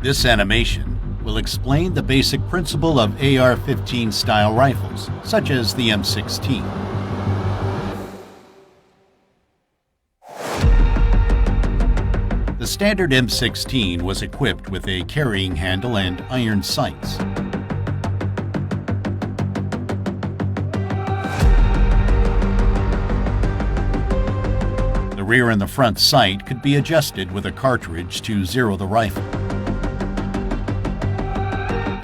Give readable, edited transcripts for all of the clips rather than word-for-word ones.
This animation will explain the basic principle of AR-15 style rifles, such as the M16. The standard M16 was equipped with a carrying handle and iron sights. The rear and the front sight could be adjusted with a cartridge to zero the rifle.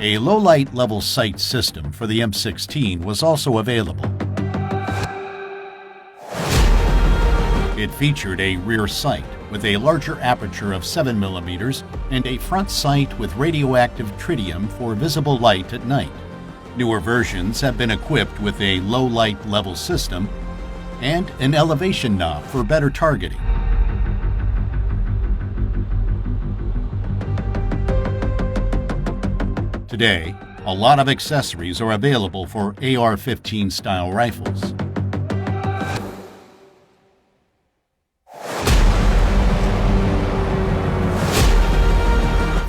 A low-light level sight system for the M16 was also available. It featured a rear sight with a larger aperture of 7mm and a front sight with radioactive tritium for visible light at night. Newer versions have been equipped with a low-light level system and an elevation knob for better targeting. Today, a lot of accessories are available for AR-15 style rifles.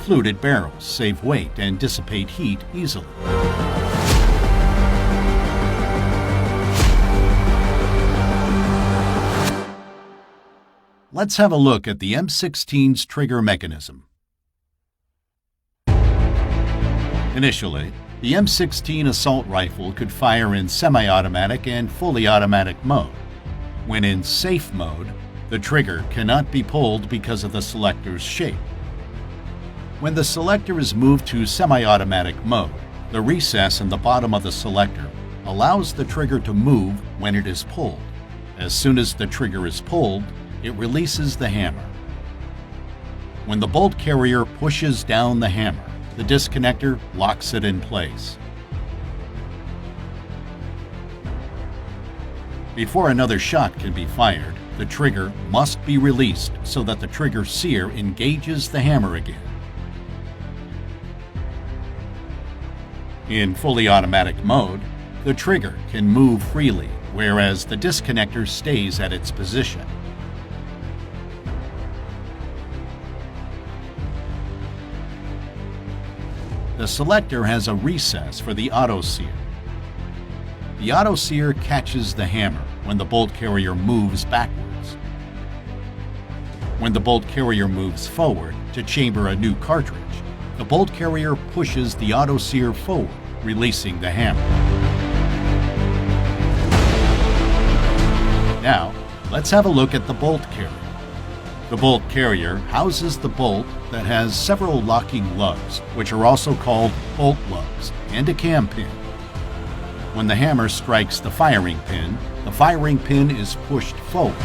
Fluted barrels save weight and dissipate heat easily. Let's have a look at the M16's trigger mechanism. Initially, the M16 assault rifle could fire in semi-automatic and fully automatic mode. When in safe mode, the trigger cannot be pulled because of the selector's shape. When the selector is moved to semi-automatic mode, the recess in the bottom of the selector allows the trigger to move when it is pulled. As soon as the trigger is pulled, it releases the hammer. When the bolt carrier pushes down the hammer, the disconnector locks it in place. Before another shot can be fired, the trigger must be released so that the trigger sear engages the hammer again. In fully automatic mode, the trigger can move freely, whereas the disconnector stays at its position. The selector has a recess for the auto sear. The auto sear catches the hammer when the bolt carrier moves backwards. When the bolt carrier moves forward to chamber a new cartridge, the bolt carrier pushes the auto sear forward, releasing the hammer. Now, let's have a look at the bolt carrier. The bolt carrier houses the bolt that has several locking lugs, which are also called bolt lugs, and a cam pin. When the hammer strikes the firing pin is pushed forward.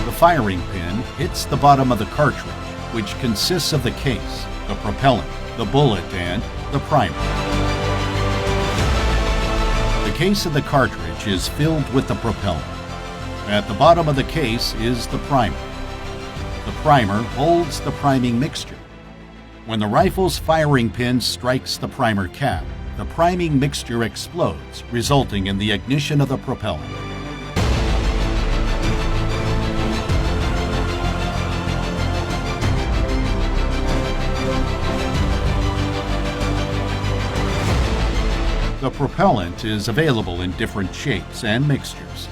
The firing pin hits the bottom of the cartridge, which consists of the case, the propellant, the bullet, and the primer. The case of the cartridge is filled with the propellant. At the bottom of the case is the primer. The primer holds the priming mixture. When the rifle's firing pin strikes the primer cap, the priming mixture explodes, resulting in the ignition of the propellant. The propellant is available in different shapes and mixtures.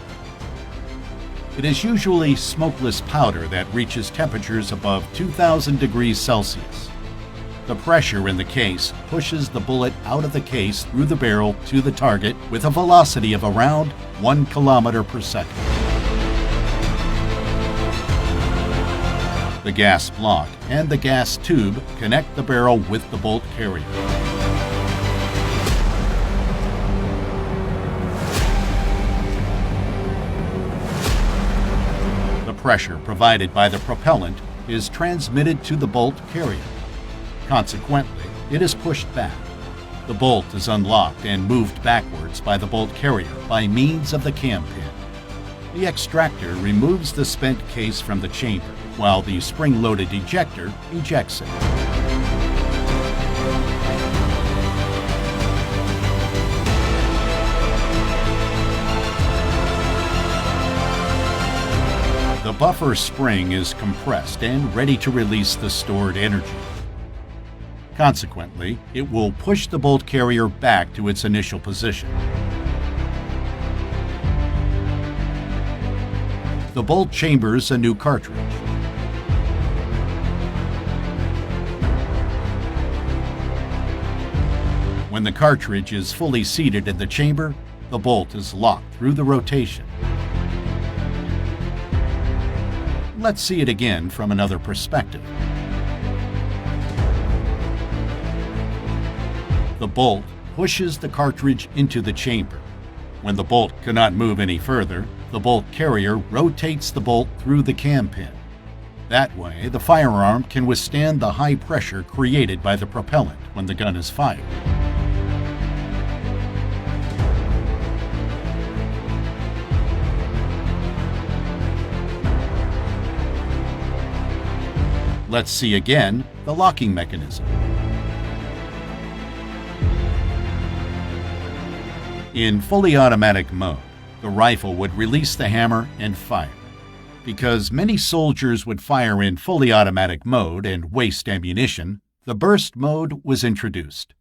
It is usually smokeless powder that reaches temperatures above 2,000 degrees Celsius. The pressure in the case pushes the bullet out of the case through the barrel to the target with a velocity of around 1 kilometer per second. The gas block and the gas tube connect the barrel with the bolt carrier. Pressure provided by the propellant is transmitted to the bolt carrier. Consequently, it is pushed back. The bolt is unlocked and moved backwards by the bolt carrier by means of the cam pin. The extractor removes the spent case from the chamber, while the spring-loaded ejector ejects it. buffer spring is compressed and ready to release the stored energy. Consequently, it will push the bolt carrier back to its initial position. The bolt chambers a new cartridge. When the cartridge is fully seated in the chamber, the bolt is locked through the rotation. Let's see it again from another perspective. The bolt pushes the cartridge into the chamber. When the bolt cannot move any further, the bolt carrier rotates the bolt through the cam pin. That way, the firearm can withstand the high pressure created by the propellant when the gun is fired. Let's see again the locking mechanism. In fully automatic mode, the rifle would release the hammer and fire. Because many soldiers would fire in fully automatic mode and waste ammunition, the burst mode was introduced.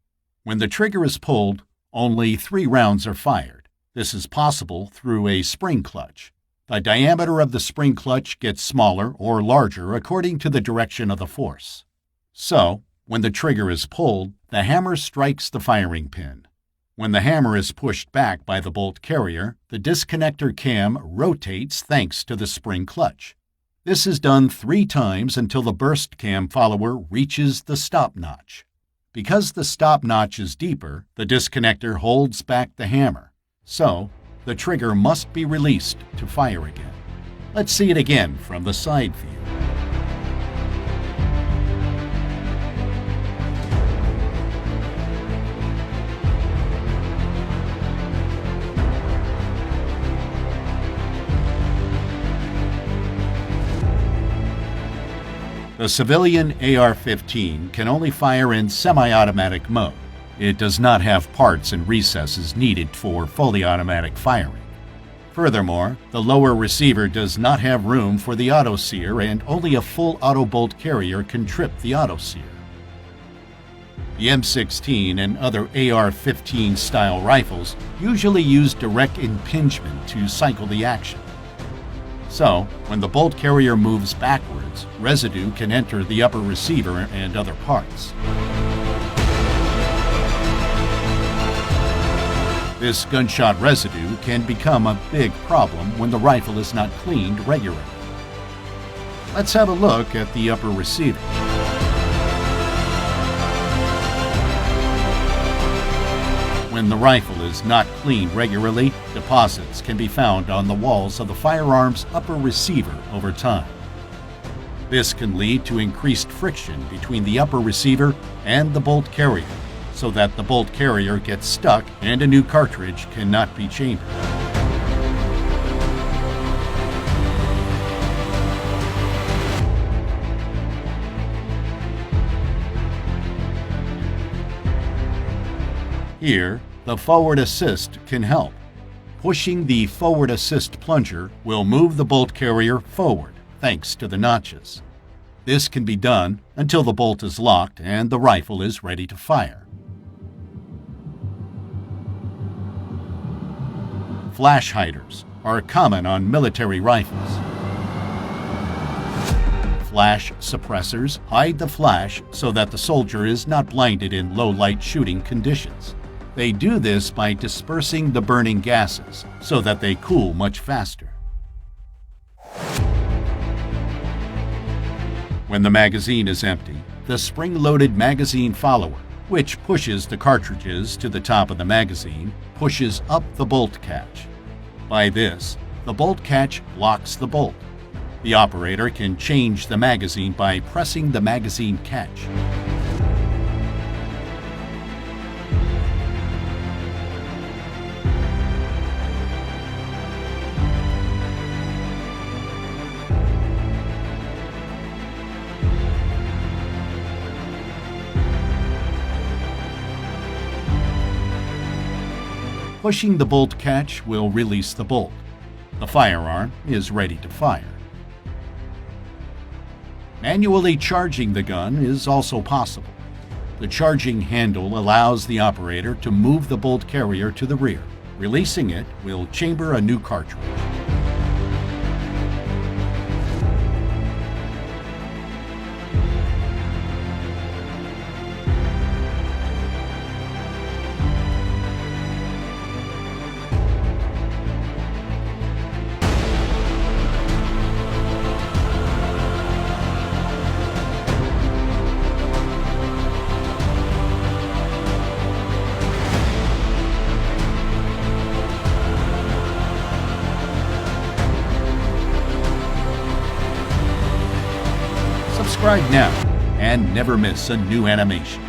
When the trigger is pulled, only 3 rounds are fired. This is possible through a spring clutch. The diameter of the spring clutch gets smaller or larger according to the direction of the force. So, when the trigger is pulled, the hammer strikes the firing pin. When the hammer is pushed back by the bolt carrier, the disconnector cam rotates thanks to the spring clutch. This is done 3 times until the burst cam follower reaches the stop notch. Because the stop notch is deeper, the disconnector holds back the hammer. So, the trigger must be released to fire again. Let's see it again from the side view. The civilian AR-15 can only fire in semi-automatic mode. It does not have parts and recesses needed for fully automatic firing. Furthermore, the lower receiver does not have room for the auto-sear, and only a full auto bolt carrier can trip the auto-sear. The M16 and other AR-15 style rifles usually use direct impingement to cycle the action. So, when the bolt carrier moves backwards, residue can enter the upper receiver and other parts. This gunshot residue can become a big problem when the rifle is not cleaned regularly. Let's have a look at the upper receiver. When the rifle is not cleaned regularly, deposits can be found on the walls of the firearm's upper receiver over time. This can lead to increased friction between the upper receiver and the bolt carrier, so that the bolt carrier gets stuck and a new cartridge cannot be chambered. Here, the forward assist can help. Pushing the forward assist plunger will move the bolt carrier forward, thanks to the notches. This can be done until the bolt is locked and the rifle is ready to fire. Flash hiders are common on military rifles. Flash suppressors hide the flash so that the soldier is not blinded in low-light shooting conditions. They do this by dispersing the burning gases so that they cool much faster. When the magazine is empty, the spring-loaded magazine follower, which pushes the cartridges to the top of the magazine, pushes up the bolt catch. By this, the bolt catch locks the bolt. The operator can change the magazine by pressing the magazine catch. Pushing the bolt catch will release the bolt. The firearm is ready to fire. Manually charging the gun is also possible. The charging handle allows the operator to move the bolt carrier to the rear. Releasing it will chamber a new cartridge. Subscribe now and never miss a new animation.